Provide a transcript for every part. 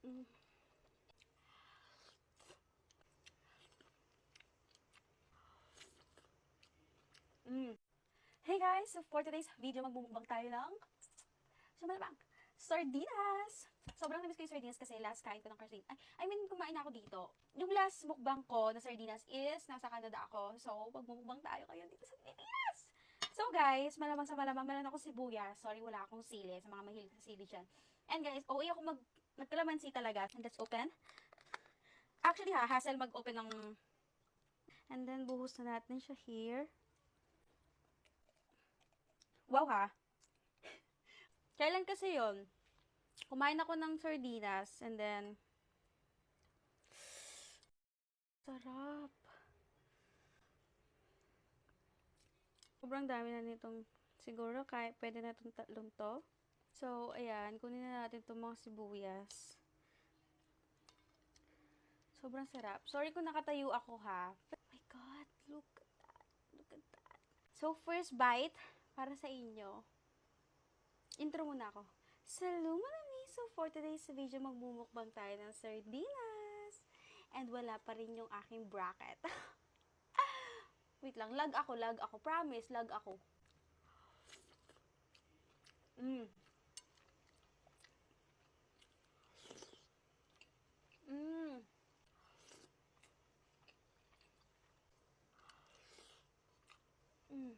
Mm. Mm. Hey guys! So for today's video, magbumukbang tayo ng sumalabang sardinas! Sobrang namiss ko yung sardinas kasi last kain ko ng sardinas. I mean, kumain ako dito. Yung last mukbang ko na sardinas is nasa Canada ako. So, magmumukbang tayo kayo dito sa Pilipinas! So guys, malamang sa malamang meron ako sibuyas. Sorry, wala akong sili sa mga mahilig sa sili dyan. And guys, OA ako nagkalamansi talaga. And let's open. Actually hassle mag-open ng... And then, buhos na natin siya here. Wow ha! Kailan kasi yon? Kumain ako ng sardinas and then sarap. Sobrang dami na nitong siguro kaya pwede na itong tatlong to. So, ayan, kunin na natin itong mga sibuyas. Sobrang sarap. Sorry kung nakatayo ako ha. Oh my God, look at that. Look at that. So, first bite para sa inyo. Intro muna ako. Hello mga so for today's video, magmumukbang tayo ng sardinas. And wala pa rin yung aking bracket. Wait lang, lag ako. Promise, lag ako. Mm. Mm. Mm.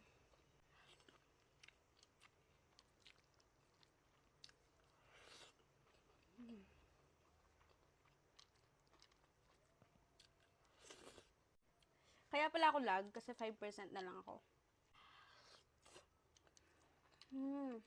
Mm. Kaya pala ako lag kasi 5% na lang ako. Mm.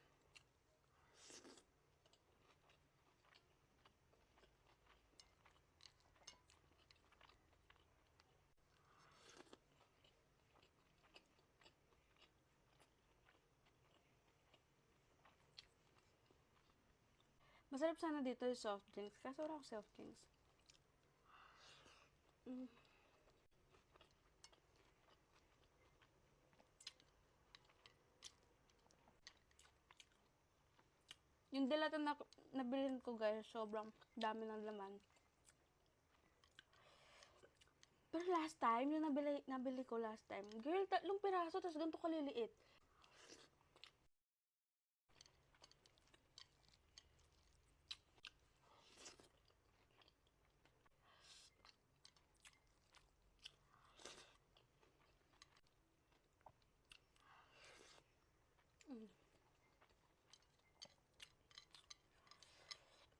Masarap sana dito yung soft drinks. Kaso wala akong soft drinks. Mm. Yung delata na nabilin ko guys, sobrang dami ng laman. Pero last time, yung nabili ko last time, girl, 3 piraso, tapos ganito kaliliit.